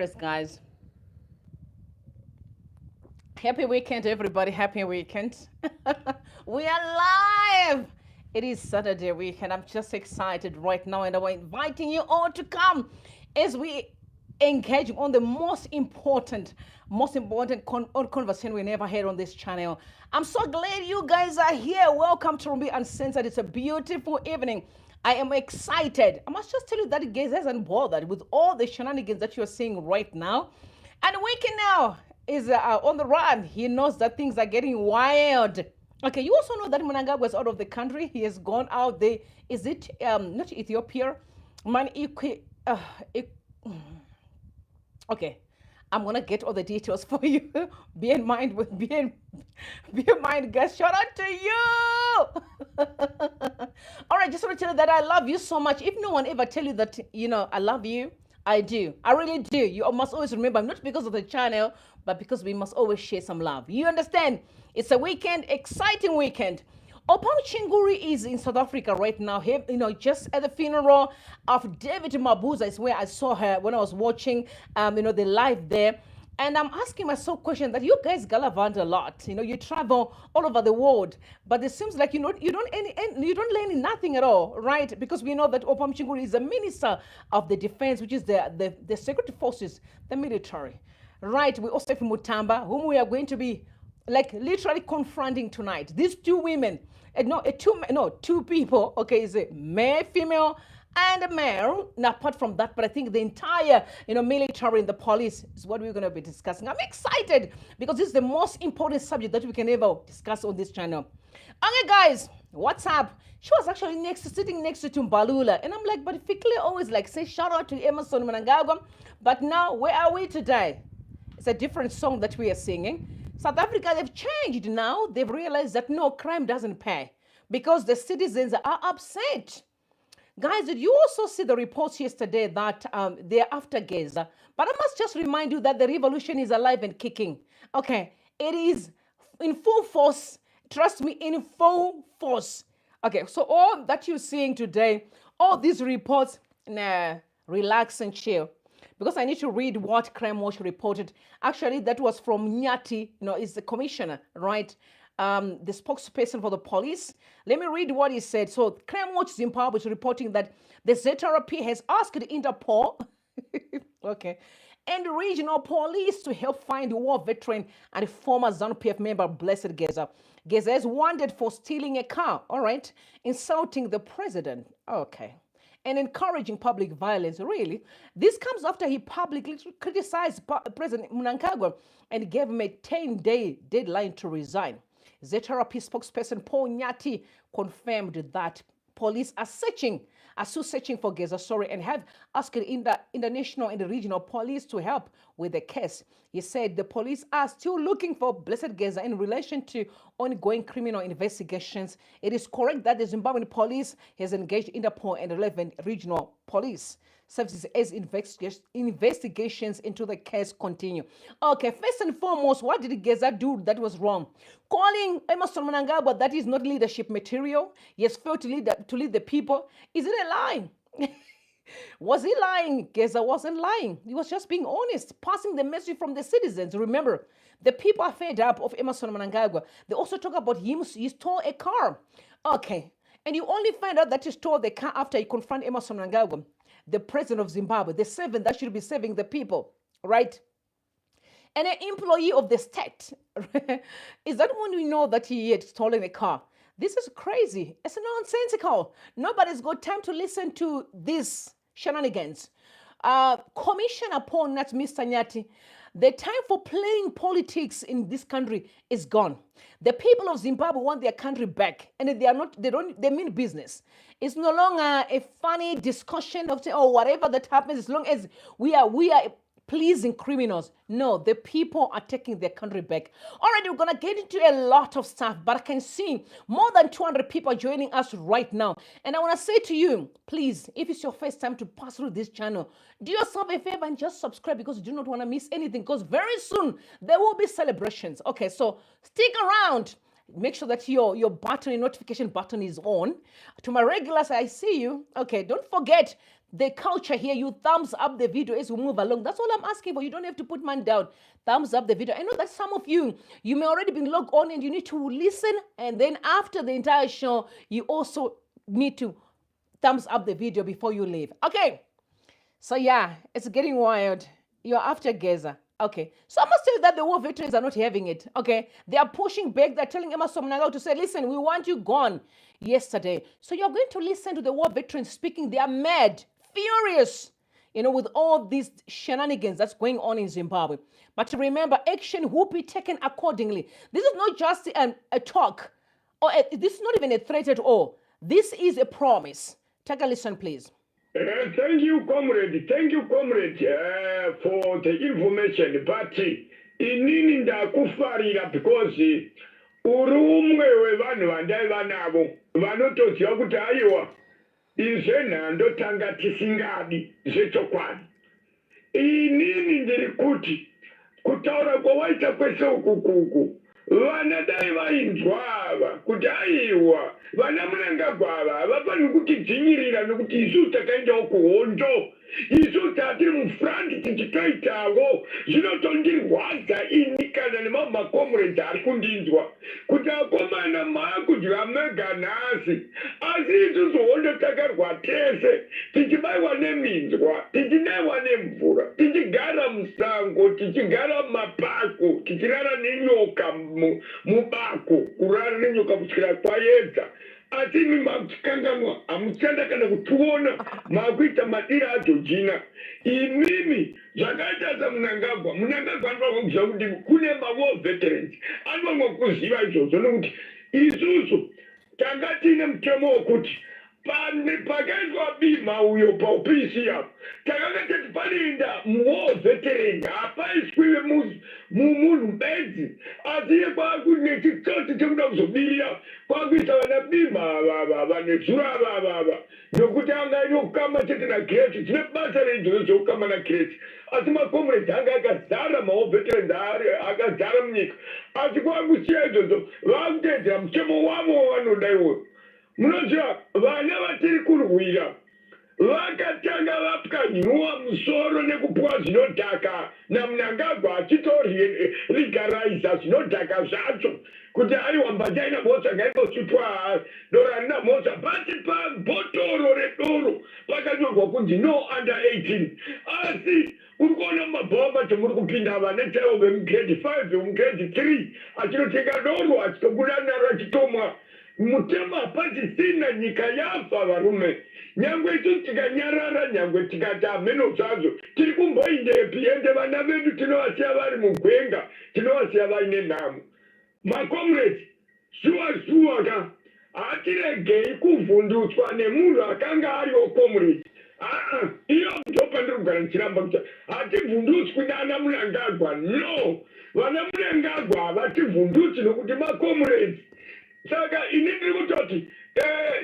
first, guys. Happy weekend, everybody. Happy weekend. We are live. It is Saturday weekend. I'm just excited right now, and I'm inviting you all to come as we engage on the most important conversation we never had on this channel. I'm so glad you guys are here. Welcome to Ruby Uncensored. It's a beautiful evening. I am excited. I must just tell you that GEZA isn't bothered with all the shenanigans that you're seeing right now. And Wicknell is on the run. He knows that things are getting wild. Okay, you also know that Mnangagwa was out of the country. He has gone out there. Is it not Ethiopia? Man, okay, I'm gonna get all the details for you. Be in mind, guys. Shout out to you. All right, just want to tell you that I love you so much. If no one ever tell you that, I love you, I do. I really do. You must always remember, not because of the channel, but because we must always share some love. You understand? It's a weekend, exciting weekend. Opam Chinguri is in South Africa right now. Just at the funeral of David Mabuza is where I saw her when I was watching, the live there. And I'm asking myself question that you guys gallivant a lot. You travel all over the world, but it seems like you don't learn nothing at all, right? Because we know that Opam Chinguri is a minister of the defense, which is the security forces, the military, right? We also have Mutamba, whom we are going to be like literally confronting tonight. These two women, two people. Okay, is a male, female, and a male. Now, apart from that, but I think the entire, military and the police is what we're going to be discussing. I'm excited because this is the most important subject that we can ever discuss on this channel. Okay, guys, what's up? She was actually sitting next to Tumbalula, and I'm like, but Fikile always like say shout out to Emerson Mnangagwa, but now where are we today? It's a different song that we are singing. South Africa, they've changed now. They've realized that no, crime doesn't pay because the citizens are upset. Guys, did you also see the reports yesterday that they're after GEZA? But I must just remind you that the revolution is alive and kicking. Okay, it is in full force. Trust me, in full force. Okay, so all that you're seeing today, all these reports, nah, relax and chill. Because I need to read what Crime Watch reported. Actually, that was from Nyati, is the commissioner, right? The spokesperson for the police. Let me read what he said. So, Crime Watch Zimbabwe is reporting that the ZRP has asked Interpol, okay, and regional police to help find war veteran and former ZANU-PF member Blessed GEZA. GEZA is wanted for stealing a car, all right, insulting the president, okay, and encouraging public violence. Really, this comes after he publicly criticized President Mnangagwa and gave him a 10-day deadline to resign. ZRP spokesperson Paul Nyati confirmed that police are still searching for GEZA, and have asked the international and the regional police to help with the case. He said the police are still looking for Blessed GEZA in relation to ongoing criminal investigations. It is correct that the Zimbabwean police has engaged Interpol and relevant regional police services as investigations into the case continue. Okay, first and foremost, what did GEZA do that was wrong? Calling Emerson Mnangagwa that is not leadership material. He has failed to lead the people. Is it a lie? Was he lying? GEZA wasn't lying. He was just being honest, passing the message from the citizens. Remember, the people are fed up of Emerson Mnangagwa. They also talk about him. He stole a car. Okay, and you only find out that he stole the car after you confront Emerson Mnangagwa, the president of Zimbabwe, the servant that should be serving the people, right? And an employee of the state. Is that when we know that he had stolen a car? This is crazy. It's nonsensical. Nobody's got time to listen to these shenanigans. Commissioner Paul Nat, Mr. Nyati, the time for playing politics in this country is gone. The people of Zimbabwe want their country back, and they mean business. It's no longer a funny discussion of whatever that happens, as long as we are pleasing criminals. No, the people are taking their country back. All right, we're going to get into a lot of stuff, but I can see more than 200 people joining us right now. And I want to say to you, please, if it's your first time to pass through this channel, do yourself a favor and just subscribe, because you do not want to miss anything, because very soon there will be celebrations. Okay, so stick around. Make sure that your notification button is on. To my regulars, I see you. Okay, don't forget the culture here, you thumbs up the video as we move along. That's all I'm asking for. You don't have to put man down. Thumbs up the video. I know that some of you may already be logged on and you need to listen. And then after the entire show, you also need to thumbs up the video before you leave. Okay. So yeah, it's getting wild. You're after GEZA. Okay. So I must tell you that the war veterans are not having it. Okay. They are pushing back. They're telling Emerson Mnangagwa to say, listen, we want you gone yesterday. So you're going to listen to the war veterans speaking. They are mad, furious, with all these shenanigans that's going on in Zimbabwe. But remember, action will be taken accordingly. This is not just a talk, or this is not even a threat at all. This is a promise. Take a listen, please. Thank you, comrade. Thank you, comrade, for the information. But inini ndakufarira because urumwe wevanhu vandaiva navo vanotoziva kuti aiwa izvenhando tanga tisingadi zvechokwadi. Inini ndiri kuti kutaura kwawaita kwese ukukuku vana dai vainzwa ava kuti aiwa vana Mnangagwa ava havafaniri kutidzvinyirira nekuti isu takaendawo kuhondo, isu tatiri mufrandi tichitoitavo. Zvinotondirwadza ini kana nemamakomredi ari kundinzwa kuti akomana maakudya mega nhasi, asi isusu hondo takarwa tese, tichibayiwa neminzwa, tichinaiwa nemvura, tichigara musango, tichigara mumapako, tichirara nenyoka mubako, kurara nenyoka kusvikira kwaedza. Asi imi makuchikanganwa, hamuchanda kana kutiona, makuita madiri aJorgina. Imimi zvakaita saMnangagwa, Mnangagwa anofanirwa kuziva kuti kune war veterans, anofanirwa kuziva izvozvo nekuti isusu tanga tiine mutemo wokuti pakaiswa bima uyo paupisi apo takanga tati panoenda war veteran hapaiswiwe munhu bedzi, asi nechitsotsi chekuda kuzobirira kwakuisa vana bima avava vane zura avava nokuti anga inokama chete nagreti, tine basa reidzozo zvokukama nagreti. Asi makomredi anga akazara war veterans akazara munyika, asi kwakusiya izvozvo vakuteedzera mutemo wavo wavanoda iwoyo. Munoziva vana vatiri kurwira vakatanga vapwanyuwa musoro nekupwa zvinodhaka naMnangagwa achitorigaraisa zvinodhaka zvacho kuti aiwa mbataina mhosva ngaingosutwa doro harina mhosva, basi pabhotoro redoro pakanyorwa kunzi no under 18. Asi uri kuona mabhomba tomuri kupinda vana chaivo vemugrade 5 vemugrade 3 achinotenga doro achitobuda naro achitomwa mutema hapachisina, nyika yafa varume. Nyangwe isu tikanyarara, nyangwe tikati hameno zvazo tiri kumboindepi, ende vana vedu tinovasiya vari mugwenga, tinovasiya vaine nhamo. Makomrades, shuwa ka hatiregei kuvhundutswa nemunhu akanga ariwo comrade. Iyo ndopa ndiri kugara ndichiramba kuti hativhundutswi nana Mnangagwa. No, vana Mnangagwa havativhundutsi nokuti makomrades. Saka ini ndiri kutoti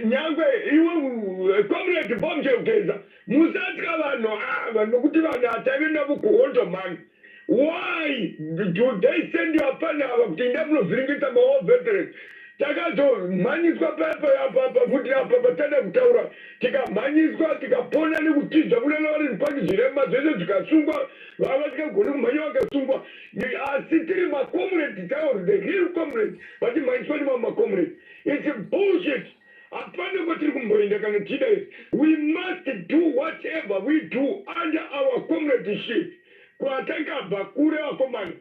nyangwe iwe comrade bomjegeza musatya vanhu ava nokuti vanhu hatave navo kuhondo mani. Why do they send you apana ava kuti enda munovhiringisa war veterans? Takazomhanyiswa papa kuti apa patada kutaura tikamhanyiswa tikapona nekutidza kunana vari nepaki zvirema zvese zvikasungwa vava tikagone kumhanya vakasungwa. Asi tiri makomrade tauri the real comrade vatimhanyiswa nemamakomrade. It's bullshit. Hapana kwatiri kumboenda kana tida izvi. We must do whatever we do under our comradeship. Kwatakabva kure vakomana.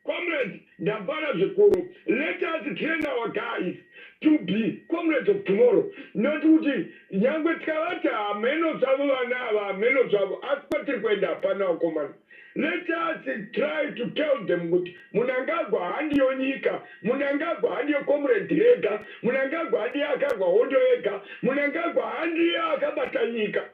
Comrades, ndabara zvikuru. Let us train our guys to be comrades of tomorrow. Not kuti nyangwe tikavati hameno zvavo vana ava, hameno zvavo, asi kwatiri kuenda hapana vakomana. Let us try to tell them kuti Mnangagwa handiyo nyika, Mnangagwa handiyo comrade yega, Mnangagwa handiyo akarwa hondo yega, Mnangagwa handiyo akabata nyika.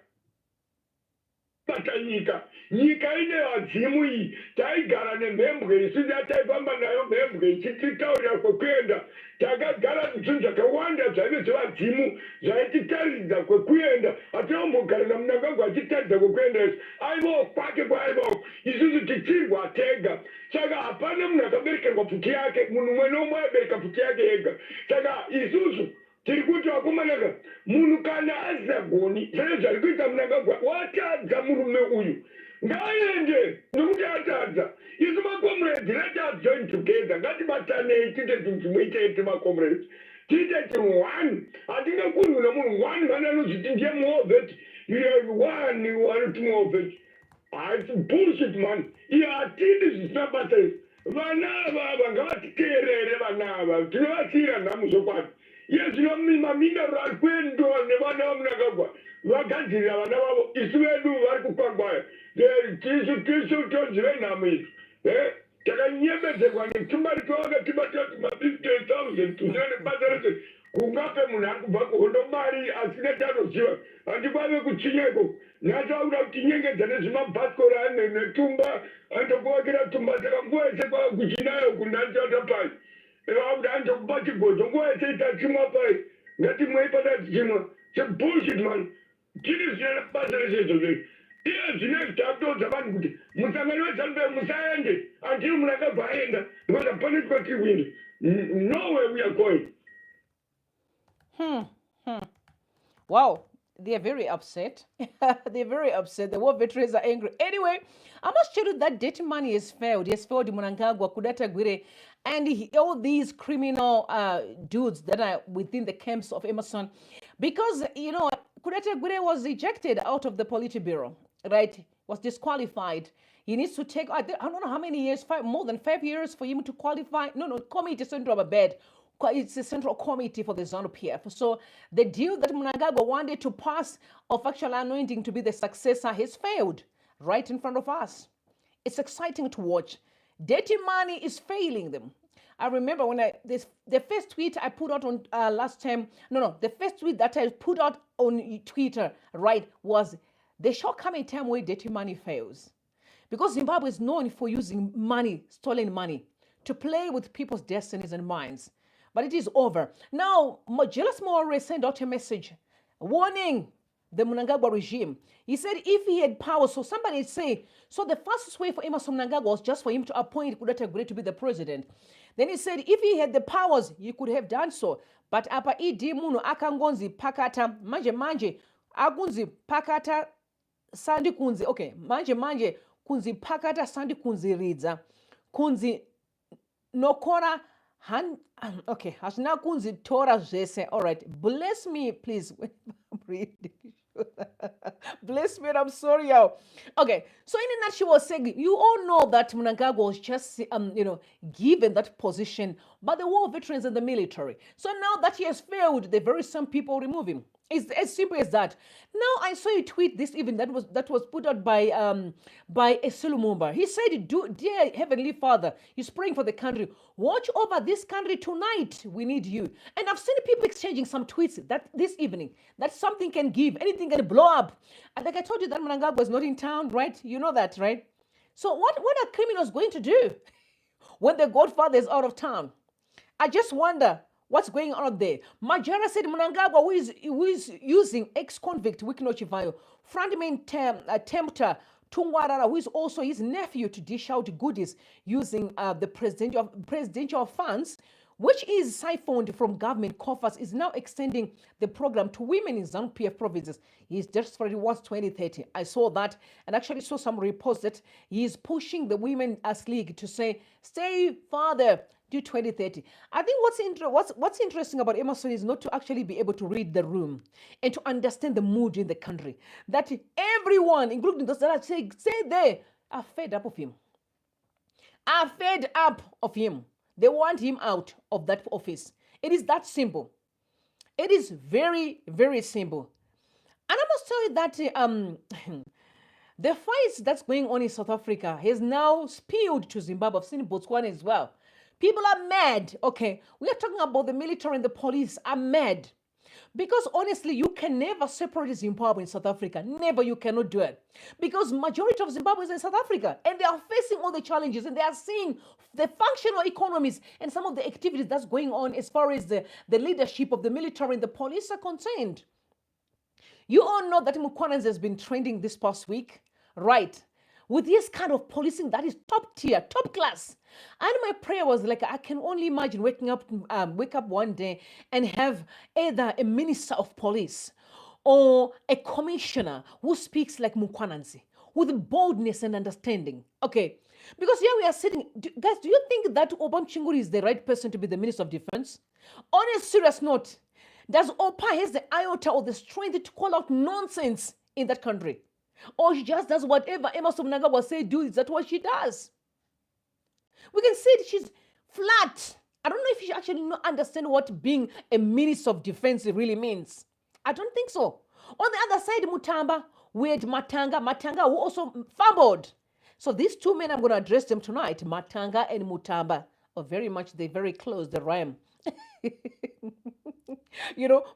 Nyika ine vadzimu iyi taigara nemhembwe isu taifamba nayo mhembwe ichititaurira kwekuenda, takagara zvinhu zvakawanda zvaive zvevadzimu zvaititaridza kwekuenda. Hatinombogara naMnangagwa achitaridza kwekuenda isu, aivawo kwake kwaaivawo, isusu tichirwa tega. Saka hapana munhu akaberekerwa pfuti yake, munhu umwe nomwe aibereka pfuti yake yega. Saka isusu tiri kuti akomanaka munhu kana asagoni sane zviri kuita Mnangagwa watadza murume uyu ngaende nokuti atadza isu makomrades let us join together ngatibatanei tiite chinhu chimwe chete makomrades tiite chinhu one hatingakundwi nemunhu one kana anozviti ndiye muovheti one anoti muovheti haisi bullshit man iye hatidi zvisina basa izvi vana ava ngavatiteerere vana ava tinovasiyira nhamu zvokwadi iye zvino maminaro ari kuendiwa nevana vaMnangagwa vagadzirira vana vavo isu vedu vari kukwangwaya tisu tonzive nhamu idzi takanyembedzerwa netumari twavakatibatati ma50,000 tuzive nebasa rese kungape munhu ari kubva kuhondo mari asina tanoziva handikwave kuchinyeko nhasi akuda kutinyengedza nezvimabhasikoro ane netumba andokuvakira tumba saka nguva yese kwava kuchinayo kundanchata pai akuda andokupa chigodzo nguva yese itachimwa pai ngatimwei patati chimwa sebullshit man tiri zvina basa rese izvozvo iye zvine takutodza vanhu kuti musangano weZANU-PF musaende andiri Mnangagwa aenda because the political win nowhere we are going. Wow, they're very upset. They're very upset. The war veterans are angry. Anyway, I must tell you that dirty money has failed. He has failed Mnangagwa, Kudata Gwire, and all these criminal dudes that are within the camps of Emerson. Because, you know, Kudata Gwire was ejected out of the Politburo, right? Was disqualified. He needs to take, I don't know how many years, more than 5 years for him to qualify. No, committee central of a bed. It's a central committee for the ZANU-PF. So the deal that Mnangagwa wanted to pass of actual anointing to be the successor has failed right in front of us. It's exciting to watch. Dirty money is failing them. I remember when the first tweet I put out on last time, the first tweet that I put out on Twitter, right, was the shortcoming time where dirty money fails. Because Zimbabwe is known for using money, stolen money, to play with people's destinies and minds. But it is over. Now, Julius Moore sent out a message warning the Mnangagwa regime. He said if he had power, so somebody say, so the fastest way for Emerson Mnangagwa was just for him to appoint Kudata Gwire to be the president. Then he said if he had the powers, he could have done so. But apa idi muno akangonzi pakata manje agunzi pakata sandi kunzi. Okay, manje kunzi pakata sandi kunzi ridza. Kunzi nokora okay, hasina kunzi tora zvese. All right, bless me, please. I'm reading. Bless me, and I'm sorry, y'all. Okay, so in a nutshell, she was saying, you all know that Mnangagwa was just, given that position by the war veterans and the military. So now that he has failed, the very same people remove him. It's as simple as that. Now I saw a tweet this evening that was put out by Eselu Mumba. He said, "Dear Heavenly Father, he's praying for the country. Watch over this country tonight. We need you." And I've seen people exchanging some tweets that this evening that something can give, anything can blow up. And like I told you, that Mnangagwa was not in town, right? You know that, right? So what are criminals going to do when the Godfather is out of town? I just wonder what's going on there. Majara said Mnangagwa, who is using ex-convict Wicknell Chivayo, frontman tempter Tungwarara, who is also his nephew, to dish out goodies using the presidential funds, which is siphoned from government coffers, is now extending the program to women in ZANU-PF provinces. He's desperately wants 2030. I saw that and actually saw some reports that he is pushing the Women as League to say, stay farther, do 2030. I think what's interesting about Emerson is not to actually be able to read the room and to understand the mood in the country. That everyone, including those that are say there, are fed up of him. Are fed up of him. They want him out of that office. It is that simple. It is very, very simple. And I must tell you that the fights that's going on in South Africa has now spilled to Zimbabwe. I've seen Botswana as well. People are mad. Okay, we are talking about the military and the police are mad. Because honestly, you can never separate Zimbabwe and South Africa. Never, you cannot do it. Because majority of Zimbabwe is in South Africa and they are facing all the challenges and they are seeing the functional economies and some of the activities that's going on as far as the leadership of the military and the police are concerned. You all know that Mukwananza has been trending this past week, right? with this kind of policing that is top tier, top class. And my prayer was like, I can only imagine wake up one day and have either a minister of police or a commissioner who speaks like Mukwananzi with boldness and understanding. Okay. Because here we are sitting, guys, do you think that Obam Chinguri is the right person to be the Minister of Defense? On a serious note, does Opa has the iota or the strength to call out nonsense in that country? Or she just does whatever Emma Somnaga say do, is that what she does? We can see that she's flat. I don't know if she actually understand what being a Minister of Defense really means. I don't think so. On the other side, Mutamba with Matanga who also fumbled. So these two men, I'm going to address them tonight. Matanga and Mutamba are they're very close, the rhyme.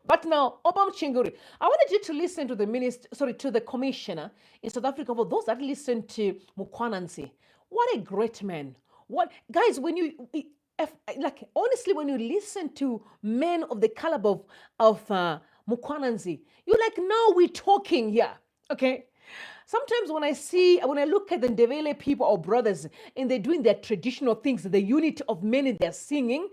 But now, Obam Chinguri, I wanted you to listen to the commissioner in South Africa, for those that listen to Mukwananzi. What a great man. Guys, when you, honestly, when you listen to men of the caliber of Mukwananzi, you're like, now we're talking here, okay? Sometimes when I look at the Ndebele people or brothers and they're doing their traditional things, the unity of men in their singing,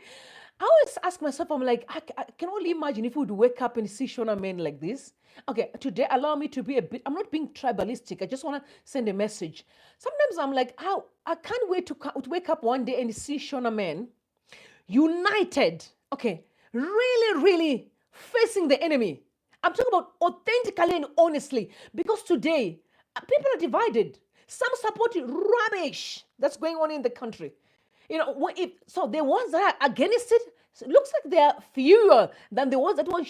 I always ask myself, I'm like, I can only imagine if we would wake up and see Shona men like this. Okay, today allow me to be I'm not being tribalistic. I just want to send a message. Sometimes I'm like, I can't wait to wake up one day and see Shona men united, okay, really, really facing the enemy. I'm talking about authentically and honestly, because today, people are divided. Some support rubbish that's going on in the country. So the ones that are against it looks like they are fewer than the ones that want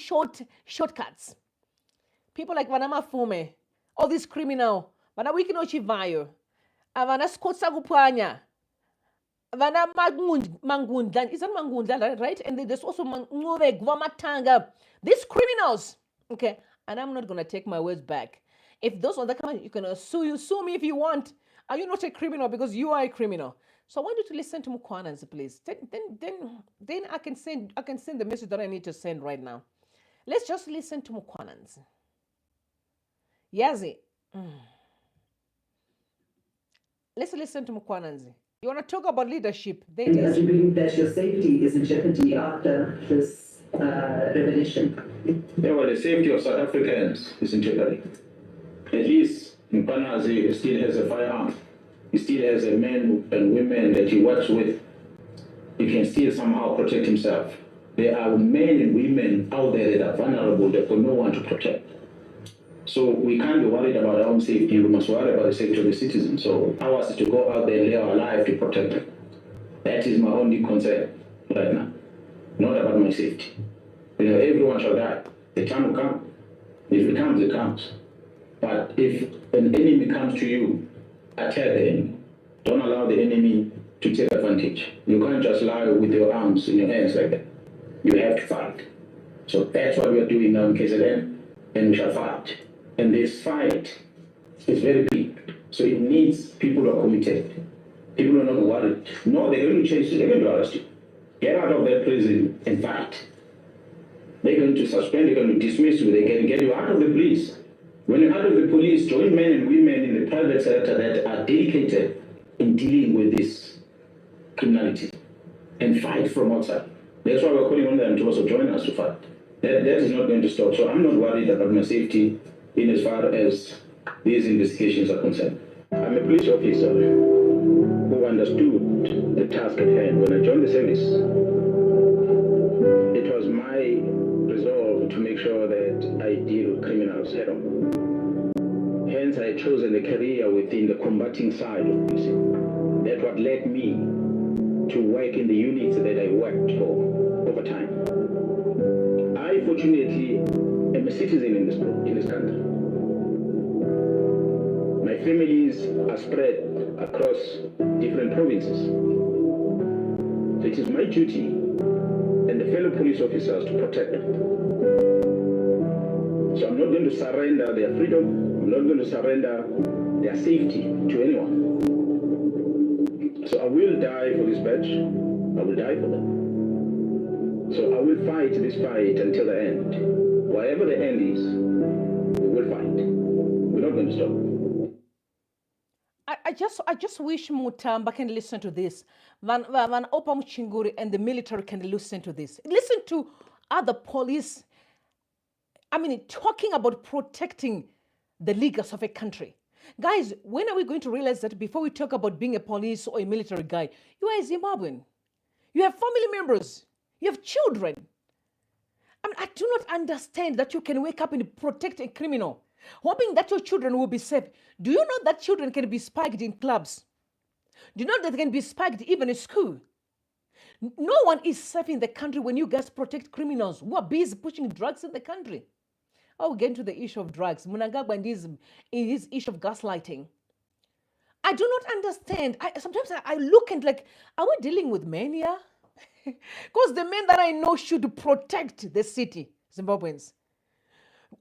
shortcuts. People like Vanama Fume, all these criminal, Vana Wicknell Chivayo, Avana Skotsa Gupanya, Vana Mangundlan, isn't Mangundlan, right? And then there's also Mangure Gwamatanga. These criminals, okay, and I'm not gonna take my words back. If those ones that come, you can sue me if you want. Are you not a criminal? Because you are a criminal. So I want you to listen to Mukwananzi, please. Then I can send the message that I need to send right now. Let's just listen to Mukwananzi. Yazi. Let's listen to Mukwananzi. You want to talk about leadership? Do you believe that your safety is in jeopardy after this revelation? Yeah, well, the safety of South Africans is in jeopardy. At least Mukwananzi still has a firearm. He still has a men and women that he works with. He can still somehow protect himself. There are men and women out there that are vulnerable, that got no one to protect. So we can't be worried about our own safety. We must worry about the safety of the citizens. So ours is to go out there and lay our life to protect them. That is my only concern right now. Not about my safety. Everyone shall die. The time will come. If it comes, it comes. But if an enemy comes to you, attack the enemy. Don't allow the enemy to take advantage. You can't just lie with your arms in your hands like that. You have to fight. So that's what we are doing now in KZN, and we shall fight. And this fight is very big. So it needs people who are committed. People who are not worried. No, they're going to chase you. They're going to arrest you. Get out of that prison and fight. They're going to suspend, they're going to dismiss you, they can get you out of the police. When you're out of the police, join men and women in the private sector that are dedicated in dealing with this criminality and fight from outside. That's why we're calling on them to also join us to fight. That is not going to stop. So I'm not worried about my safety in as far as these investigations are concerned. I'm a police officer who understood the task at hand. When I joined the service, it was my resolve to make sure that I deal with criminals head on. Hence, I had chosen a career within the combating side of policing. That's what led me to work in the units that I worked for over time. I, fortunately, am a citizen in this country. My families are spread across different provinces. So it is my duty and the fellow police officers to protect them. So I'm not going to surrender their freedom. I'm not going to surrender their safety to anyone. So I will die for this badge. I will die for them. So I will fight this fight until the end. Whatever the end is, we will fight. We're not going to stop. I just wish Mutamba can listen to this. Van Opa Mchinguri and the military can listen to this. Listen to other police. I mean, talking about protecting the leaders of a country. Guys, when are we going to realize that before we talk about being a police or a military guy, you are a Zimbabwean. You have family members. You have children. I mean, I do not understand that you can wake up and protect a criminal, hoping that your children will be safe. Do you know that children can be spiked in clubs? Do you know that they can be spiked even in school? No one is safe in the country when you guys protect criminals who are busy pushing drugs in the country. I'll get into the issue of drugs. Mnangagwa in his issue of gaslighting. I do not understand. Sometimes I look and like, are we dealing with mania? Because the men that I know should protect the city, Zimbabweans.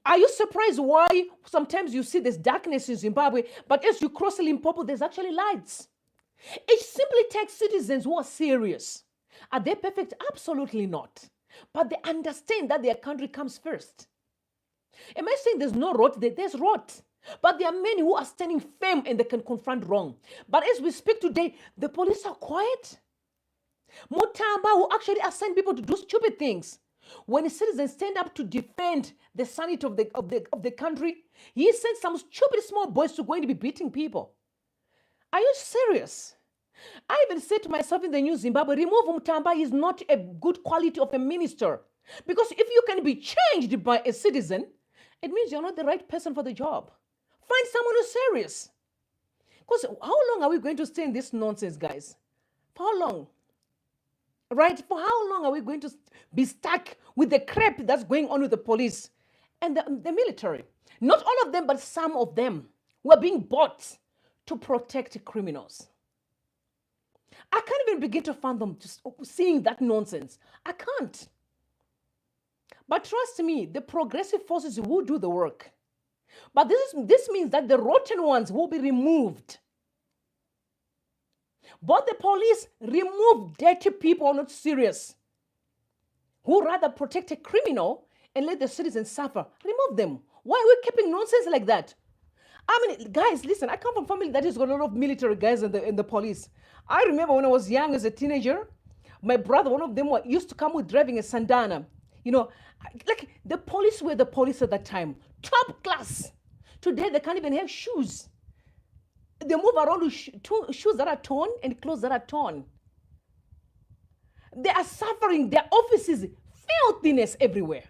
Are you surprised why sometimes you see this darkness in Zimbabwe, but as you cross Limpopo, there's actually lights? It simply takes citizens who are serious. Are they perfect? Absolutely not. But they understand that their country comes first. Am I saying there's no rot? There's rot. But there are many who are standing firm and they can confront wrong. But as we speak today, the police are quiet. Mutamba, who actually assigned people to do stupid things. When citizens stand up to defend the sanity of the country, he sent some stupid small boys to go and be beating people. Are you serious? I even said to myself in the New Zimbabwe, remove Mutamba is not a good quality of a minister. Because if you can be changed by a citizen, it means you're not the right person for the job. Find someone who's serious. Because how long are we going to stay in this nonsense, guys? For how long? Right? For how long are we going to be stuck with the crap that's going on with the police and the military? Not all of them, but some of them were being bought to protect criminals. I can't even begin to fathom just seeing that nonsense. I can't. But trust me, the progressive forces will do the work. But this means that the rotten ones will be removed. But the police remove dirty people who are not serious, who rather protect a criminal and let the citizens suffer. Remove them. Why are we keeping nonsense like that? I mean, guys, listen, I come from a family that has got a lot of military guys in the police. I remember when I was young as a teenager, my brother, one of them used to come with driving a Sandana. You know, like the police were the police at that time. Top class. Today, they can't even have shoes. They move around with shoes that are torn and clothes that are torn. They are suffering. Their offices, filthiness everywhere.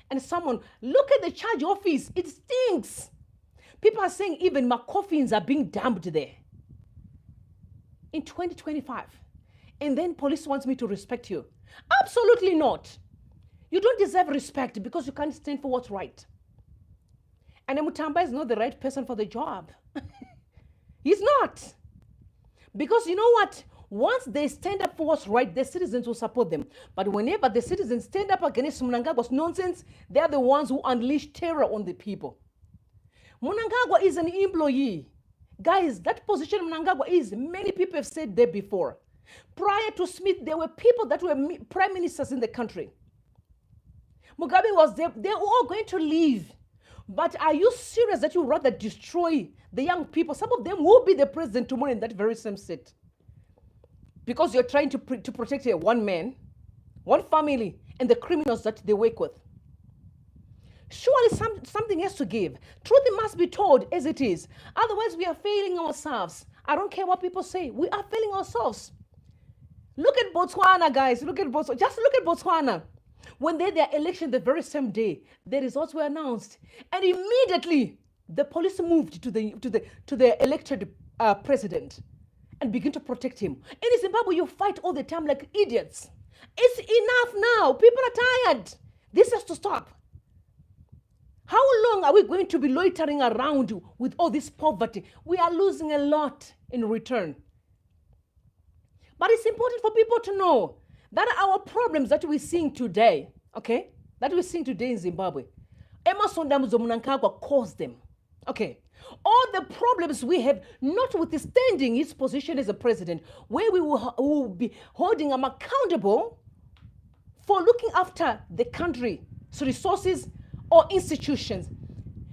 And someone, look at the charge office. It stinks. People are saying even my coffins are being dumped there. In 2025. And then police wants me to respect you. Absolutely not. You don't deserve respect because you can't stand for what's right. And Mutamba is not the right person for the job. He's not. Because you know what? Once they stand up for what's right, the citizens will support them. But whenever the citizens stand up against Mnangagwa's nonsense, they're the ones who unleash terror on the people. Mnangagwa is an employee. Guys, that position Mnangagwa is, many people have said there before. Prior to Smith, there were people that were prime ministers in the country. Mugabe was there. They're all going to leave. But are you serious that you rather destroy the young people? Some of them will be the president tomorrow in that very same seat. Because you're trying to protect one man, one family, and the criminals that they work with. Surely something has to give. Truth must be told as it is. Otherwise, we are failing ourselves. I don't care what people say. We are failing ourselves. Look at Botswana, guys. Look at Botswana. Just look at Botswana. When they had their election the very same day, the results were announced. And immediately, the police moved to the elected president and begin to protect him. In Zimbabwe, you fight all the time like idiots. It's enough now. People are tired. This has to stop. How long are we going to be loitering around with all this poverty? We are losing a lot in return. But it's important for people to know that our problems that we're seeing today, okay, that we're seeing today in Zimbabwe, Emerson Mnangagwa caused them, okay. All the problems we have, notwithstanding his position as a president, where we will be holding him accountable for looking after the country's resources or institutions,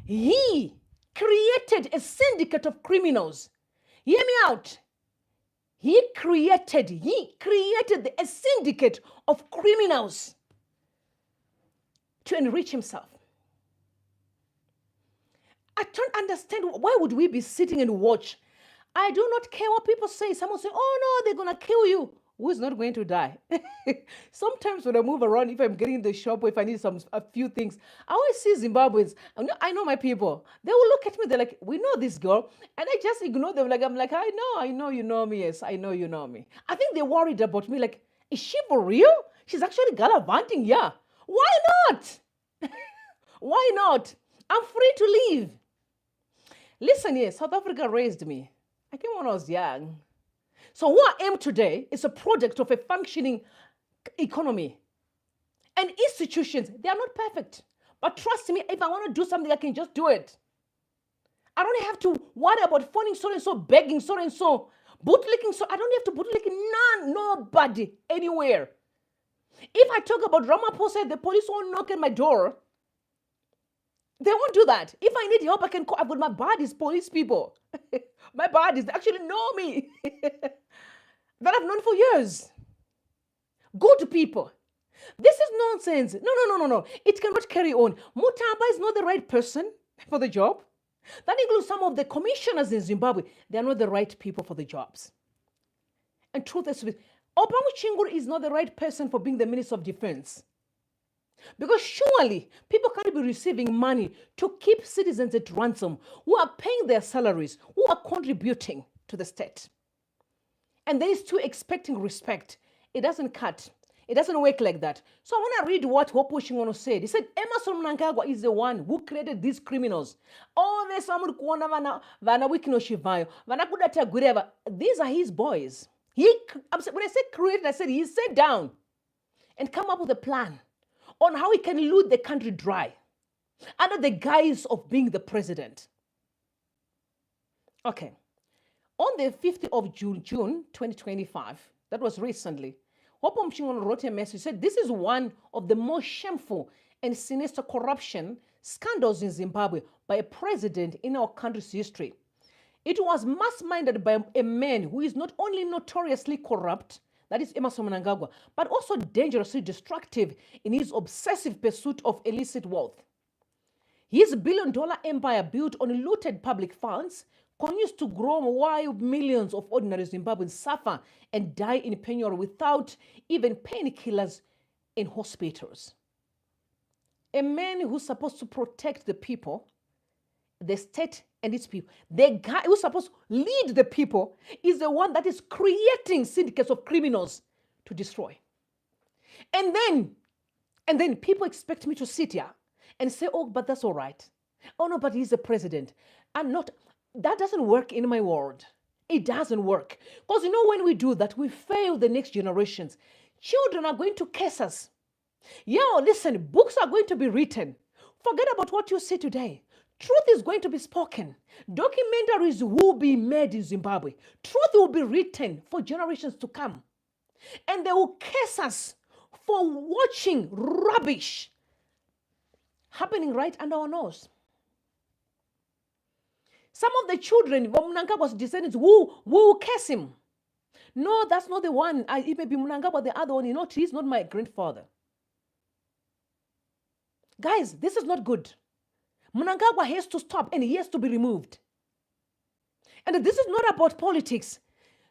he created a syndicate of criminals. Hear me out. He created a syndicate of criminals to enrich himself. I don't understand, why would we be sitting and watch? I do not care what people say. Someone say, oh no, they're going to kill you. Who's not going to die? Sometimes when I move around, if I'm getting in the shop or if I need a few things, I always see Zimbabweans. I know my people. They will look at me. They're like, we know this girl. And I just ignore them. I'm like, I know you know me. Yes, I know you know me. I think they're worried about me. Like, is she for real? She's actually gallivanting. Yeah. Why not? Why not? I'm free to leave. Listen here, South Africa raised me. I came when I was young. So who I am today is a product of a functioning economy. And institutions, they are not perfect. But trust me, if I want to do something, I can just do it. I don't have to worry about phoning so-and-so, begging so-and-so, bootlicking. So I don't have to bootlicking nobody, anywhere. If I talk about Ramaphosa, the police won't knock at my door. They won't do that. If I need help, I can call. I've got my buddies, police people. My buddies, they actually know me. That I've known for years. Good people. This is nonsense. No. It cannot carry on. Mutamba is not the right person for the job. That includes some of the commissioners in Zimbabwe. They are not the right people for the jobs. And truth is, Obama Chingur is not the right person for being the Minister of Defense. Because surely people can't be receiving money to keep citizens at ransom who are paying their salaries, who are contributing to the state. And they still expecting respect. It doesn't cut. It doesn't work like that. So I want to read what Hopo Shingono said. He said, Emerson Mnangagwa is the one who created these criminals. Oh, vana Wicknell Shivayo, vana Kudata Gureva. These are his boys. When I say created, I said he sat down and come up with a plan on how he can loot the country dry under the guise of being the president. Okay. On the 5th of June 2025, that was recently, Hopo Mchingono wrote a message, said this is one of the most shameful and sinister corruption scandals in Zimbabwe by a president in our country's history. It was masterminded by a man who is not only notoriously corrupt, that is Emerson Mnangagwa, but also dangerously destructive in his obsessive pursuit of illicit wealth. His billion-dollar empire built on looted public funds continues to grow while millions of ordinary Zimbabweans suffer and die in penury without even painkillers in hospitals. A man who's supposed to protect the people, the state and its people, the guy who's supposed to lead the people is the one that is creating syndicates of criminals to destroy. And then people expect me to sit here and say, oh, but that's all right. Oh no, but he's the president. That doesn't work in my world. It doesn't work. Because when we do that, we fail the next generations. Children are going to curse us. Listen, books are going to be written. Forget about what you see today. Truth is going to be spoken. Documentaries will be made in Zimbabwe. Truth will be written for generations to come. And they will curse us for watching rubbish happening right under our nose. Some of the children of Mnangagwa's descendants will curse him. No, that's not the one. It may be Mnangagwa, the other one. He's not my grandfather. Guys, this is not good. Mnangagwa has to stop and he has to be removed. And this is not about politics.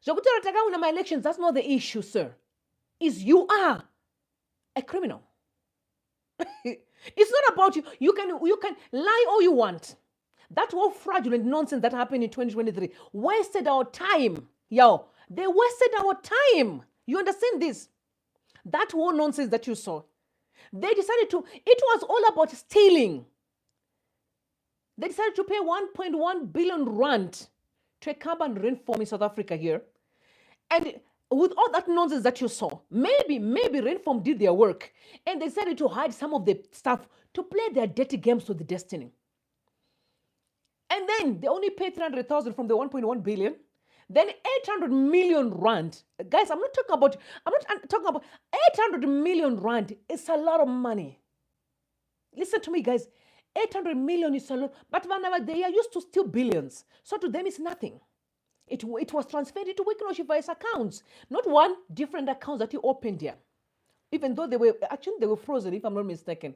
My elections, that's not the issue, sir. You are a criminal. It's not about you. You can lie all you want. That whole fraudulent nonsense that happened in 2023 wasted our time. They wasted our time. You understand this? That whole nonsense that you saw. They decided it was all about stealing. They decided to pay 1.1 billion rand to a carbon rainform in South Africa here. And with all that nonsense that you saw, maybe rainform did their work and they decided to hide some of the stuff to play their dirty games with the destiny. And then they only paid 300,000 from the 1.1 billion. Then 800 million rand. Guys, I'm not talking about 800 million rand. It's a lot of money. Listen to me, guys. 800 million is a lot, but whenever they are used to steal billions. So to them, it's nothing. It was transferred into Wicknell Shiva's accounts, not one different accounts that he opened here. Even though they were frozen, if I'm not mistaken.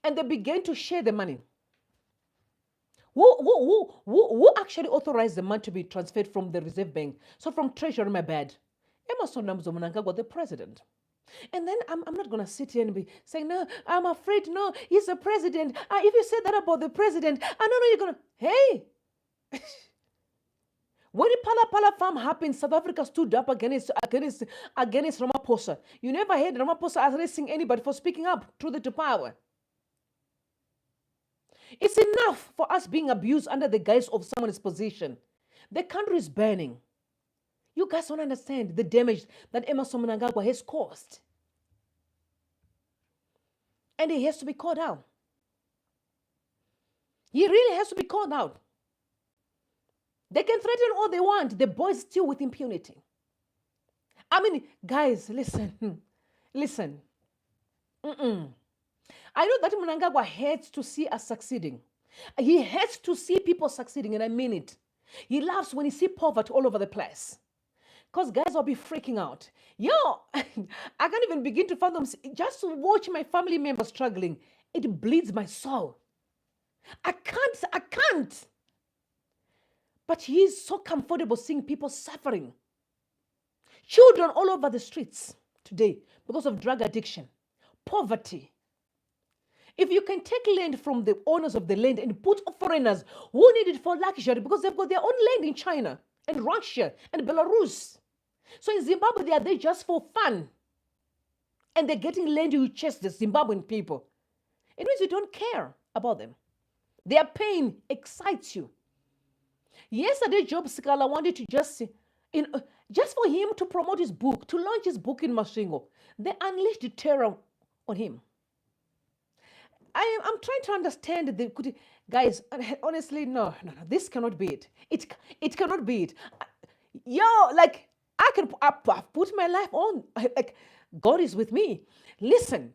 And they began to share the money. Who actually authorized the money to be transferred from the Reserve Bank? So from Treasury, my bad. Emerson Mnangagwa, the president. And then I'm not going to sit here and be saying, no, I'm afraid, no, he's the president. If you said that about the president, I don't know you're going to, hey. When the Pala farm happened, South Africa stood up against Ramaphosa. You never heard Ramaphosa arresting anybody for speaking up truth to power. It's enough for us being abused under the guise of someone's position. The country is burning. You guys don't understand the damage that Emerson Mnangagwa has caused. And he has to be called out. He really has to be called out. They can threaten all they want. The boys still with impunity. I mean, guys, listen. Listen. I know that Mnangagwa hates to see us succeeding. He hates to see people succeeding, and I mean it. He loves when he sees poverty all over the place. Because guys will be freaking out. Yo, I can't even begin to fathom. Just to watch my family members struggling, it bleeds my soul. I can't. But he is so comfortable seeing people suffering. Children all over the streets today because of drug addiction, poverty. If you can take land from the owners of the land and put foreigners who need it for luxury because they've got their own land in China and Russia and Belarus. So in Zimbabwe, they are there just for fun. And they're getting land to chase the Zimbabwean people. It means you don't care about them. Their pain excites you. Yesterday, Job Sikala wanted to just for him to promote his book, to launch his book in Masvingo. They unleashed the terror on him. I'm trying to understand guys. Honestly, no. This cannot be it. It cannot be it. Yo, like I've put my life on. Like God is with me. Listen,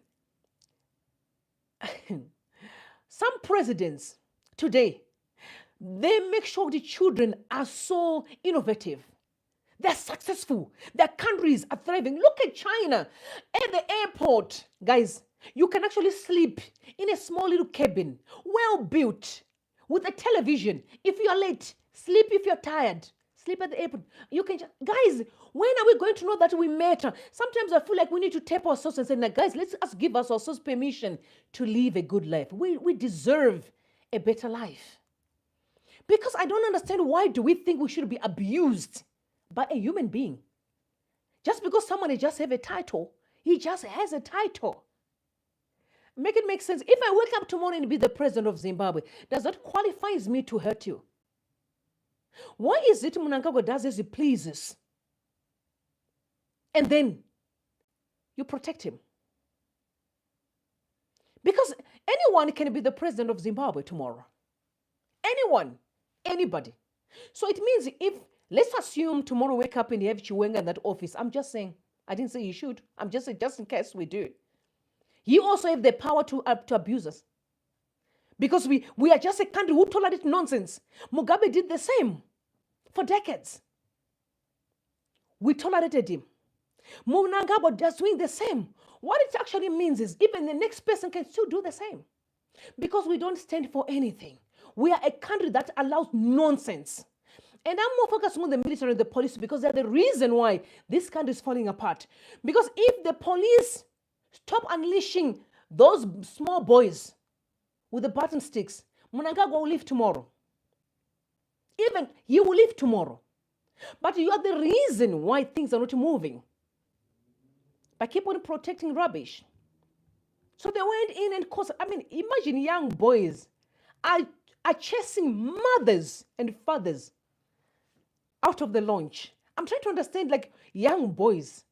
some presidents today, they make sure the children are so innovative. They're successful. Their countries are thriving. Look at China. At the airport, guys, you can actually sleep in a small little cabin, well built, with a television. If you're late, sleep if you're tired. Sleep at the airport. You can guys, when are we going to know that we matter? Sometimes I feel like we need to tap ourselves and say, now, guys, let's give ourselves permission to live a good life. We deserve a better life. Because I don't understand, why do we think we should be abused by a human being? Just because someone just have a title, he just has a title. Make it make sense. If I wake up tomorrow and be the president of Zimbabwe, does that qualify me to hurt you? Why is it Mnangagwa does as he pleases? And then you protect him. Because anyone can be the president of Zimbabwe tomorrow. Anyone, anybody. So it means if, let's assume tomorrow wake up and you have Chiwenga in that office. I'm just saying, I didn't say you should. I'm just saying, just in case we do. You also have the power to abuse us. Because we are just a country who tolerate nonsense. Mugabe did the same for decades. We tolerated him. Mnangagwa just doing the same. What it actually means is even the next person can still do the same. Because we don't stand for anything. We are a country that allows nonsense. And I'm more focused on the military and the police because they're the reason why this country is falling apart. Because if the police stop unleashing those small boys with the button sticks, Mnangagwa will leave tomorrow. Even he will leave tomorrow. But you are the reason why things are not moving. By keep on protecting rubbish. So they went in and caused, imagine young boys are chasing mothers and fathers out of the launch. I'm trying to understand, like, young boys.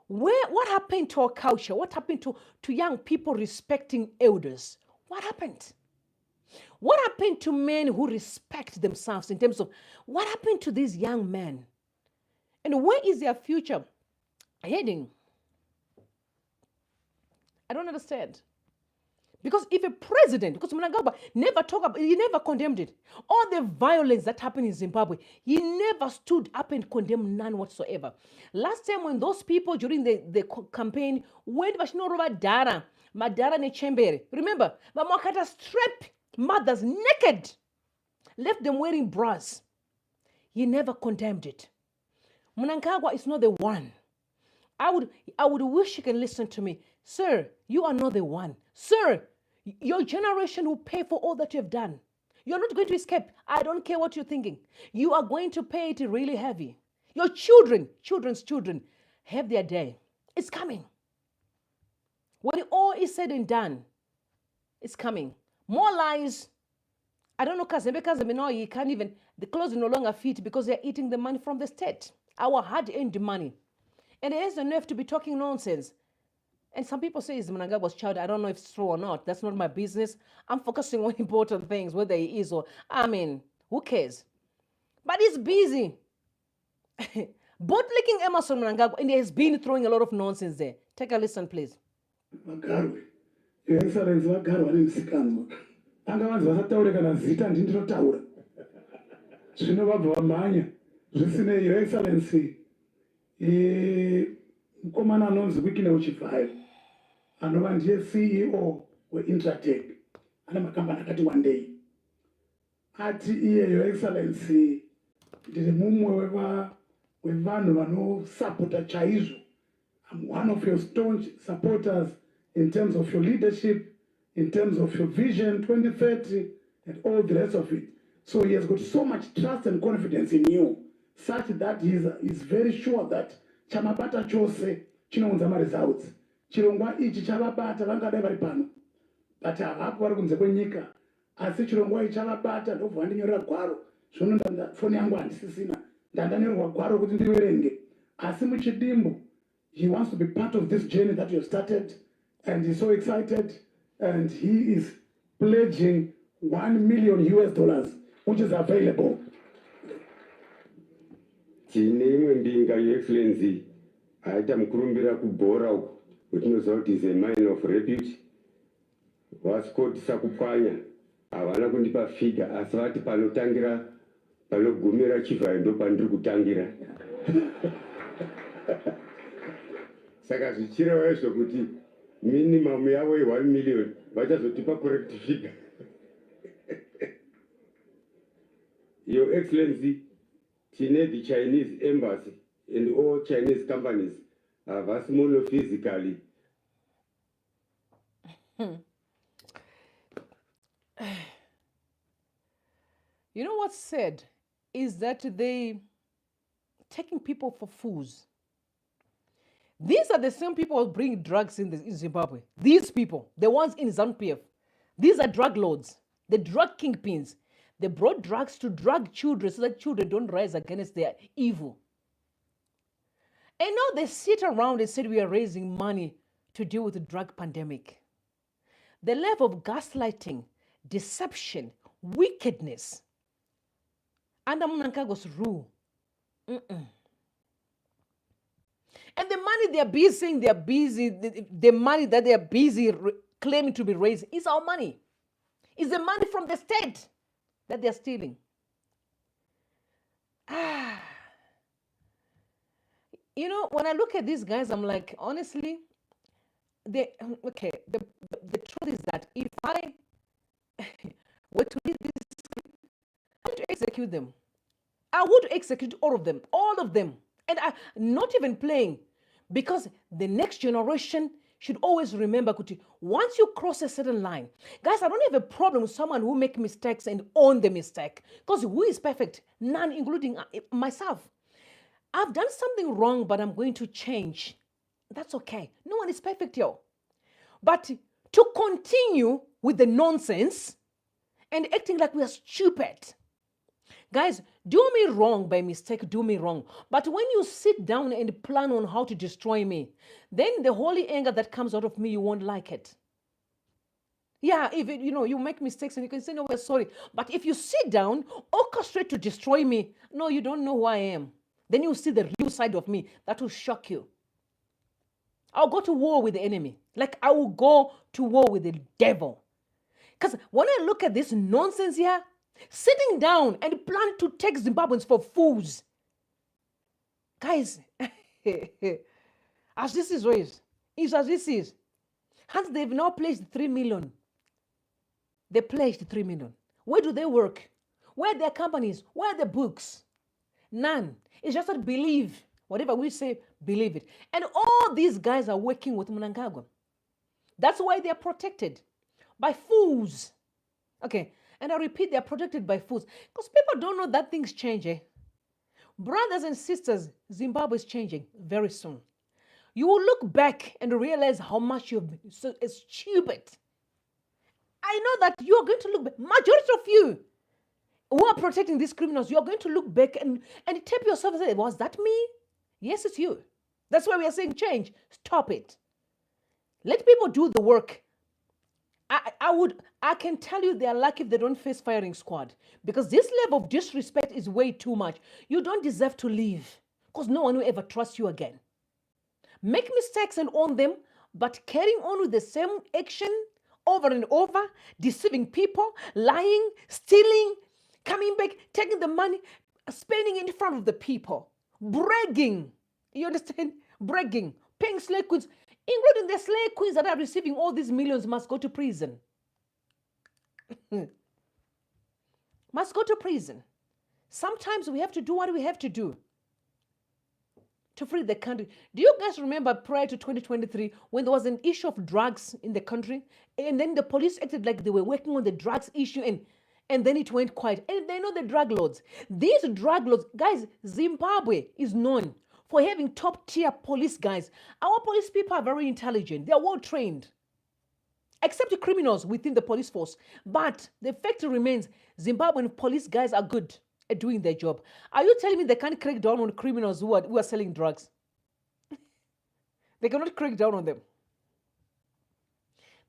What happened to our culture? What happened to young people respecting elders? What happened? What happened to men who respect themselves in terms of what happened to these young men? And where is their future heading? I don't understand. Because if a president, because Mnangagwa never talked about, he never condemned it. All the violence that happened in Zimbabwe, he never stood up and condemned none whatsoever. Last time when those people during the campaign went Bashinoroba Dara, Madara Nechembere, remember, Mamakata stripped mothers naked, left them wearing bras. He never condemned it. Mnangagwa is not the one. I would wish you can listen to me. Sir, you are not the one. Sir, your generation will pay for all that you have done. You're not going to escape. I don't care what you're thinking. You are going to pay it really heavy. Your children's children, have their day. It's coming. When all is said and done, it's coming. More lies. I don't know, because no, you can't even, the clothes no longer fit because they're eating the money from the state. Our hard-earned money. And it has the nerve to be talking nonsense. And some people say it's Mnangagwa's child. I don't know if it's true or not. That's not my business. I'm focusing on important things, whether he is or, who cares? But he's busy. Bootlicking Emerson Mnangagwa, and he has been throwing a lot of nonsense there. Take a listen, please. Vagarwe, Your Excellency, vagarwe nemisikanzwa. Anga vanzi vasataure kana zita ndinotaura. Zvino vabva vamhanya. Zvisinei, Your Excellency, mukomana anonzi Wicknell Chivayo, anova ndiye CEO weIntratech, ane makambani akati wandei. Ati iye, Your Excellency, ndiri mumwe wevanhu vanosapota chaizvo. I'm one of your staunch supporters in terms of your leadership, in terms of your vision 2030, and all the rest of it. So he has got so much trust and confidence in you, such that he is very sure that chamabata chose chinounza results. Chirongwa ichi chavabata vangadai vari pano. But havapo vari kunze kwenyika. Asi chirongwa ichi chavabata ndobva vandinyorera gwaro. Zvono foni yangu handisisina. Ndandanyorerwa gwaro kuti ndiverenge. Asi muchidimbu, he wants to be part of this journey that you have started, and he's so excited, and he is pledging $1 million, which is available. Tine mbinga, Your Excellency, aita mukurumbira kubhora uko, wetinoziva kuti is a man of repute. Vasikotisa kupwanya, havana kundipa figure, asi vati panotangira, panogumira Chivayo ndo pandiri kutangira. Saka zvichireva izvo kuti minimum yavo $1 million vachazotipa correct figure. Your Excellency, tine the Chinese embassy and all Chinese companies havasi monophysically. You know what's said is that they taking people for fools. These are the same people who bring drugs in Zimbabwe. These people, the ones in ZANU-PF, these are drug lords, the drug kingpins. They brought drugs to drug children so that children don't rise against their evil. And now they sit around and said we are raising money to deal with the drug pandemic. The level of gaslighting, deception, wickedness under Mnangagwa's rule. And the money they are busy saying they are busy, the money that they are busy claiming to be raising is our money. It's the money from the state that they are stealing. You know, when I look at these guys, I'm like, honestly, the truth is that if I were to lead this, I would execute them. I would execute all of them. And I'm not even playing, because the next generation should always remember, Kuti, once you cross a certain line, guys, I don't have a problem with someone who make mistakes and own the mistake, because who is perfect? None, including myself. I've done something wrong, but I'm going to change. That's okay. No one is perfect, yo. But to continue with the nonsense and acting like we are stupid, guys, do me wrong by mistake, do me wrong. But when you sit down and plan on how to destroy me, then the holy anger that comes out of me, you won't like it. Yeah, if you make mistakes and you can say, no, we're sorry. But if you sit down, orchestrate to destroy me, no, you don't know who I am. Then you'll see the real side of me. That will shock you. I'll go to war with the enemy. Like I will go to war with the devil. Because when I look at this nonsense here, sitting down and plan to take Zimbabweans for fools. Guys, as this is raised, is as this is. Hence, they've now pledged 3 million. They pledged 3 million. Where do they work? Where are their companies? Where are the books? None. It's just that believe. Whatever we say, believe it. And all these guys are working with Mnangagwa. That's why they are protected by fools. Okay, and I repeat, they are protected by fools. Because people don't know that things change. Brothers and sisters, Zimbabwe is changing very soon. You will look back and realize how much you've been so stupid. I know that you are going to look back. Majority of you who are protecting these criminals, you are going to look back and tap yourself and say, was that me? Yes, it's you. That's why we are saying change. Stop it. Let people do the work. I can tell you they are lucky if they don't face firing squad, because this level of disrespect is way too much. You don't deserve to leave, because no one will ever trust you again. Make mistakes and own them, but carrying on with the same action over and over, deceiving people, lying, stealing, coming back, taking the money, spending it in front of the people, bragging. You understand? Bragging, paying slave queens, including the slave queens that are receiving all these millions must go to prison. Must go to prison. Sometimes we have to do what we have to do to free the country. Do you guys remember prior to 2023 when there was an issue of drugs in the country, and then the police acted like they were working on the drugs issue, and then it went quiet? And they know the drug lords. These drug lords, guys, Zimbabwe is known for having top tier police guys. Our police people are very intelligent. They are well trained, except the criminals within the police force. But the fact remains, Zimbabwean police guys are good at doing their job. Are you telling me they can't crack down on criminals who are selling drugs? They cannot crack down on them.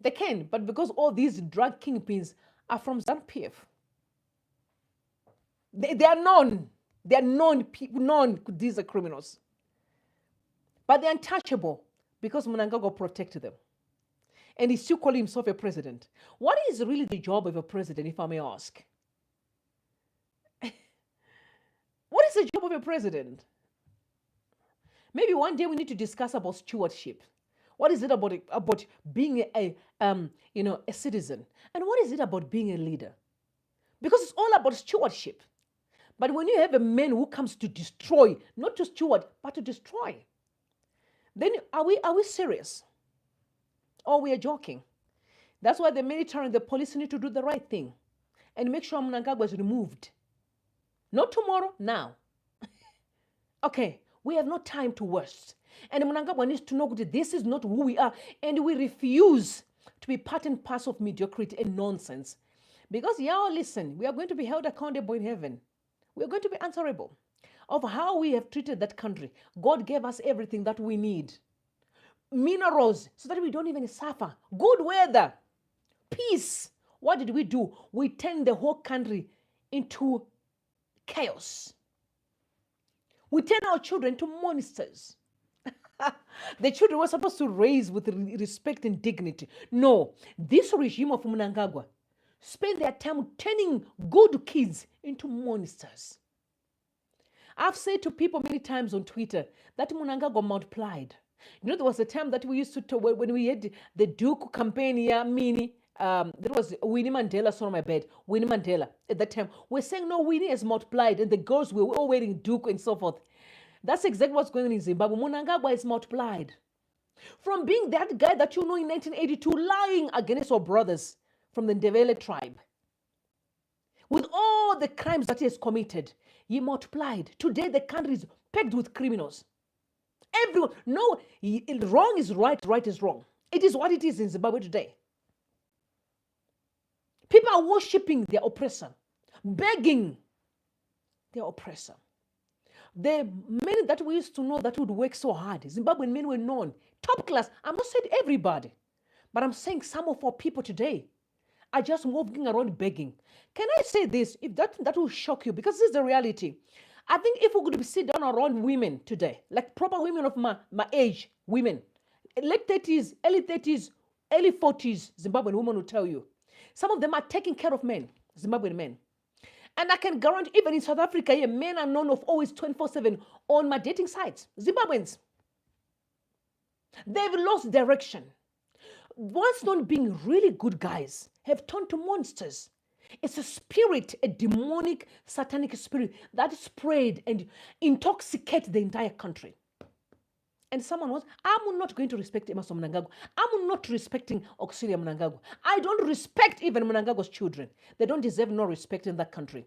They can, but because all these drug kingpins are from ZANU-PF, they are known. They are known. These are criminals, but they're untouchable because Mnangagwa protected them, and he still calling himself a president. What is really the job of a president, if I may ask? What is the job of a president? Maybe one day we need to discuss about stewardship. What is it about being a citizen? And what is it about being a leader? Because it's all about stewardship. But when you have a man who comes to destroy, not to steward, but to destroy, then are we serious? Or we are joking? That's why the military and the police need to do the right thing and make sure Mnangagwa is removed. Not tomorrow, now. Okay, we have no time to waste. And Mnangagwa needs to know that this is not who we are, and we refuse to be part and parcel of mediocrity and nonsense. Because, listen, we are going to be held accountable in heaven. We are going to be answerable of how we have treated that country. God gave us everything that we need. Minerals, so that we don't even suffer. Good weather, peace. What did we do? We turned the whole country into chaos. We turn our children into monsters. The children were supposed to raise with respect and dignity. No, this regime of Mnangagwa spend their time turning good kids into monsters. I've said to people many times on Twitter that Mnangagwa multiplied. You know, there was a time that we used to when we had the Duke campaign here, there was Winnie Mandela saw on my bed. Winnie Mandela at that time. We're saying, no, Winnie has multiplied, and the girls were all wearing Duke and so forth. That's exactly what's going on in Zimbabwe. Mnangagwa is multiplied. From being that guy that you know in 1982, lying against our brothers from the Ndebele tribe, with all the crimes that he has committed, he multiplied. Today, the country is packed with criminals. Everyone, no, wrong is right, right is wrong. It is what it is in Zimbabwe today. People are worshipping their oppressor, begging their oppressor. The men that we used to know that would work so hard, Zimbabwean men were known, top class. I'm not saying everybody, but I'm saying some of our people today are just walking around begging. Can I say this? If that will shock you, because this is the reality. I think if we could sit down around women today, like proper women of my age, women, late 30s, early 30s, early 40s Zimbabwean women will tell you. Some of them are taking care of men, Zimbabwean men. And I can guarantee, even in South Africa, here, men are known of always 24/7 on my dating sites. Zimbabweans. They've lost direction. Once known being really good guys, have turned to monsters. It's a spirit, a demonic, satanic spirit that spread and intoxicate the entire country. And someone was, I'm not going to respect Emerson Mnangagwa. I'm not respecting Auxilia Mnangagwa. I don't respect even Mnangagwa's children. They don't deserve no respect in that country.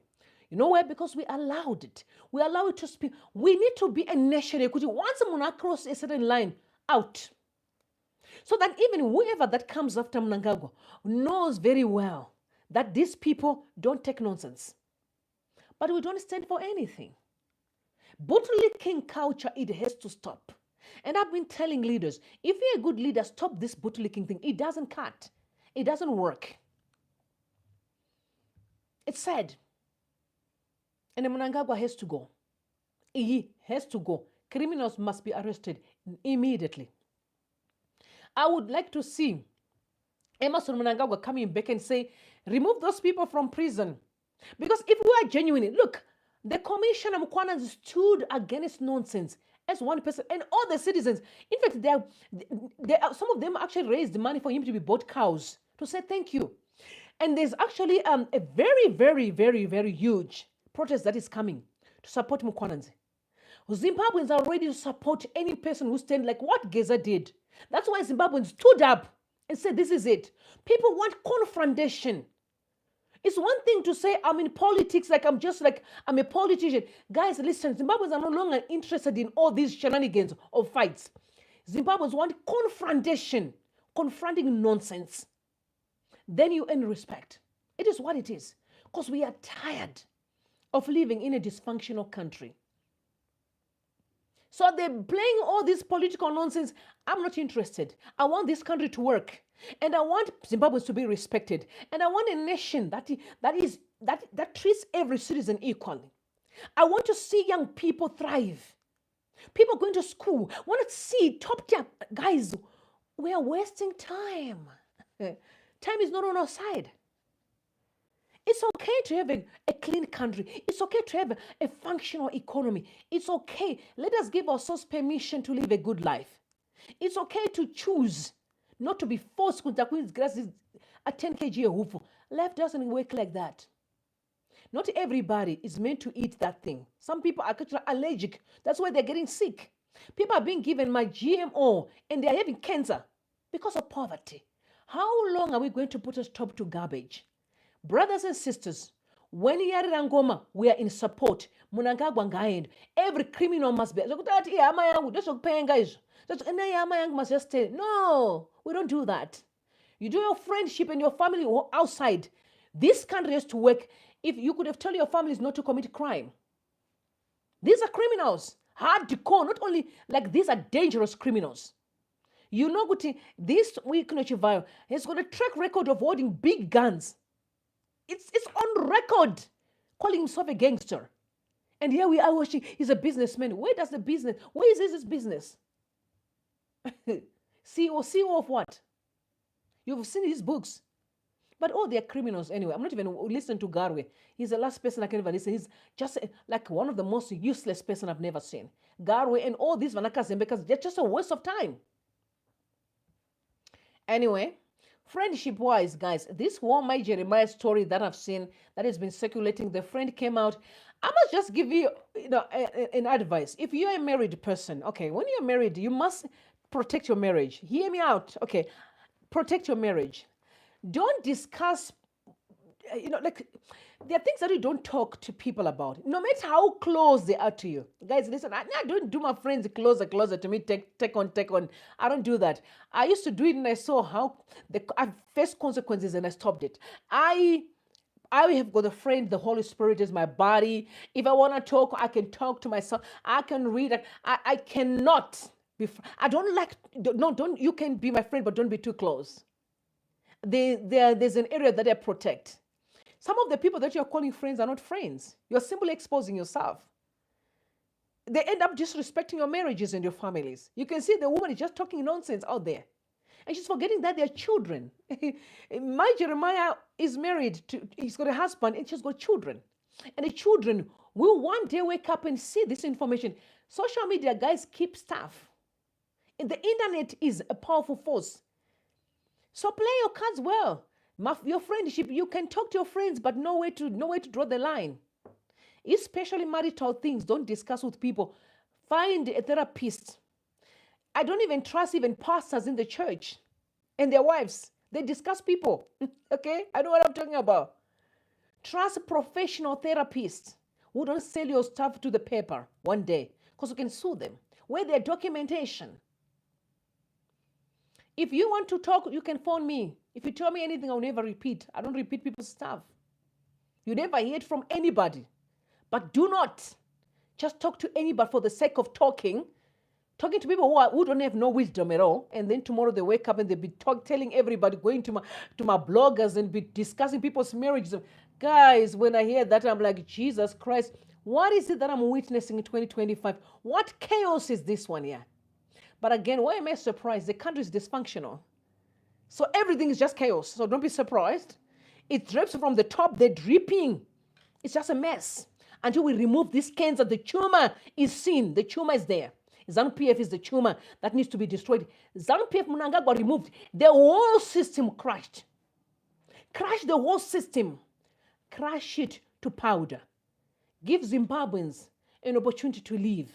You know why? Because we allowed it. We allow it to speak. We need to be a nation. Once someone cross a certain line, out. So that even whoever that comes after Mnangagwa knows very well that these people don't take nonsense. But we don't stand for anything. Bootlicking culture, it has to stop. And I've been telling leaders, if you're a good leader, stop this bootlicking thing. It doesn't cut. It doesn't work. It's sad. And Mnangagwa has to go. He has to go. Criminals must be arrested immediately. I would like to see Emerson Mnangagwa coming back and say, remove those people from prison. Because if we are genuine, look, the Commissioner Mukwana stood against nonsense as one person, and all the citizens. In fact, some of them actually raised money for him to be bought cows to say thank you. And there's actually a very, very, very, very huge protest that is coming to support Mukwananzi. Zimbabweans are ready to support any person who stands like what GEZA did. That's why Zimbabweans stood up and said, this is it. People want confrontation. It's one thing to say, I'm in politics, like I'm a politician. Guys, listen, Zimbabweans are no longer interested in all these shenanigans or fights. Zimbabweans want confrontation, confronting nonsense. Then you earn respect. It is what it is. Because we are tired of living in a dysfunctional country. So they're playing all this political nonsense. I'm not interested. I want this country to work. And I want Zimbabweans to be respected. And I want a nation that treats every citizen equally. I want to see young people thrive. People going to school. I want to see top tier guys. We are wasting time. Time is not on our side. It's okay to have a clean country. It's okay to have a functional economy. It's okay. Let us give ourselves permission to live a good life. It's okay to choose not to be forced with a 10 kg hoof. Life doesn't work like that. Not everybody is meant to eat that thing. Some people are actually allergic. That's why they're getting sick. People are being given my GMO and they're having cancer because of poverty. How long are we going to put a stop to garbage? Brothers and sisters, when you are in Angoma, we are in support. Mnangagwa ngaend. Every criminal must be. Must just stay. No, we don't do that. You do your friendship and your family outside. This country has to work. If you could have told your families not to commit crime. These are criminals. Hardcore. Not only like these are dangerous criminals. You know, this Wicknell has got a track record of holding big guns. It's on record calling himself a gangster. And here we are watching, he's a businessman. Where is his business? CEO of what? You've seen his books. But all they're criminals anyway. I'm not even listening to Garwe. He's the last person I can ever listen. He's just like one of the most useless person I've never seen. Garwe and all these Vanakas and Bekas, they're just a waste of time. Anyway, friendship-wise, guys, this one my Jeremiah story that I've seen that has been circulating, the friend came out. I must just give you, an advice. If you're a married person, okay, when you're married, you must protect your marriage. Hear me out, okay? Protect your marriage. Don't discuss, there are things that you don't talk to people about, no matter how close they are to you. Guys, listen, I don't do my friends closer to me, take on. I don't do that. I used to do it and I saw how I faced consequences and I stopped it. I have got a friend, the Holy Spirit is my body. If I want to talk, I can talk to myself. I can read. I cannot be, I don't like, don't, you can be my friend, but don't be too close. There's an area that I protect. Some of the people that you're calling friends are not friends. You're simply exposing yourself. They end up disrespecting your marriages and your families. You can see the woman is just talking nonsense out there. And she's forgetting that they're children. My Jeremiah is married to, he's got a husband and she's got children. And the children will one day wake up and see this information. Social media, guys, keep stuff. And the internet is a powerful force. So play your cards well. Your friendship, you can talk to your friends, but know where to draw the line. Especially marital things, don't discuss with people. Find a therapist. I don't even trust even pastors in the church and their wives. They discuss people. Okay? I know what I'm talking about. Trust a professional therapist who don't sell your stuff to the paper one day because you can sue them. Where their documentation. If you want to talk, you can phone me. If you tell me anything, I'll never repeat. I don't repeat people's stuff. You never hear it from anybody. But do not just talk to anybody for the sake of talking. Talking to people who don't have no wisdom at all. And then tomorrow they wake up and they'll be telling everybody, going to my bloggers and be discussing people's marriages. Guys, when I hear that, I'm like, Jesus Christ, what is it that I'm witnessing in 2025? What chaos is this one here? But again, why am I surprised? The country is dysfunctional. So everything is just chaos. So don't be surprised. It drips from the top. They're dripping. It's just a mess. Until we remove these cancer, the tumor is seen. The tumor is there. ZANU-PF is the tumor that needs to be destroyed. ZANU-PF Munanga got removed. The whole system crashed. Crash the whole system. Crash it to powder. Give Zimbabweans an opportunity to live.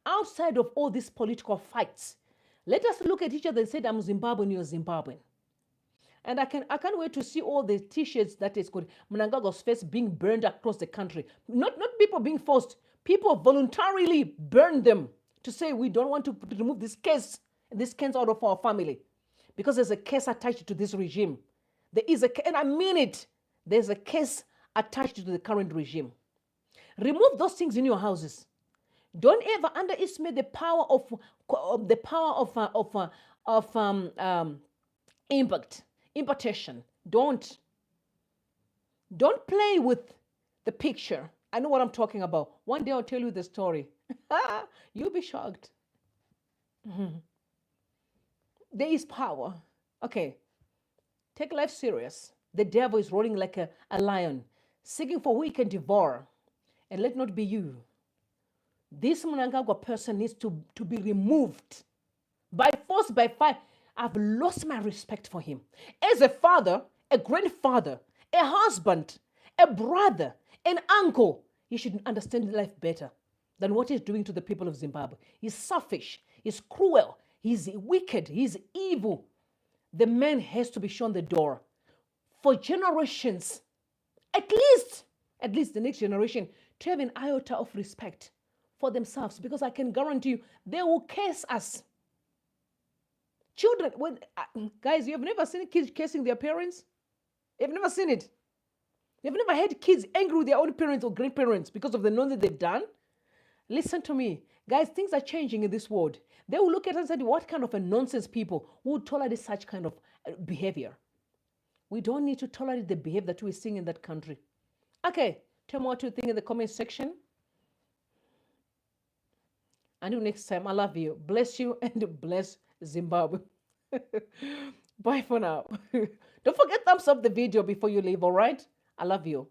Outside of all these political fights, let us look at each other and say, I'm Zimbabwean, you're Zimbabwean. And I can't wait to see all the t-shirts that is called Mnangagwa's face being burned across the country. Not people being forced. People voluntarily burn them to say we don't want to remove this case out of our family because there's a case attached to this regime. There is and I mean it. There's a case attached to the current regime. Remove those things in your houses. Don't ever underestimate the power of impartation. Don't play with the picture. I know what I'm talking about. One day I'll tell you the story. You'll be shocked. There is power. Okay. Take life serious. The devil is rolling like a lion, seeking for who he can devour. And let not be you. This Mnangagwa person needs to be removed by force, by fire. I've lost my respect for him. As a father, a grandfather, a husband, a brother, an uncle, he should understand life better than what he's doing to the people of Zimbabwe. He's selfish, he's cruel, he's wicked, he's evil. The man has to be shown the door for generations, at least the next generation, to have an iota of respect for themselves, because I can guarantee you they will curse us. Children, guys, you've never seen kids cursing their parents? You've never seen it? You've never had kids angry with their own parents or grandparents because of the nonsense they've done? Listen to me. Guys, things are changing in this world. They will look at us and say, what kind of a nonsense people would tolerate such kind of behavior? We don't need to tolerate the behavior that we're seeing in that country. Okay, tell me what you think in the comment section. Until next time, I love you. Bless you and bless Zimbabwe. Bye for now. Don't forget thumbs up the video before you leave, all right? I love you.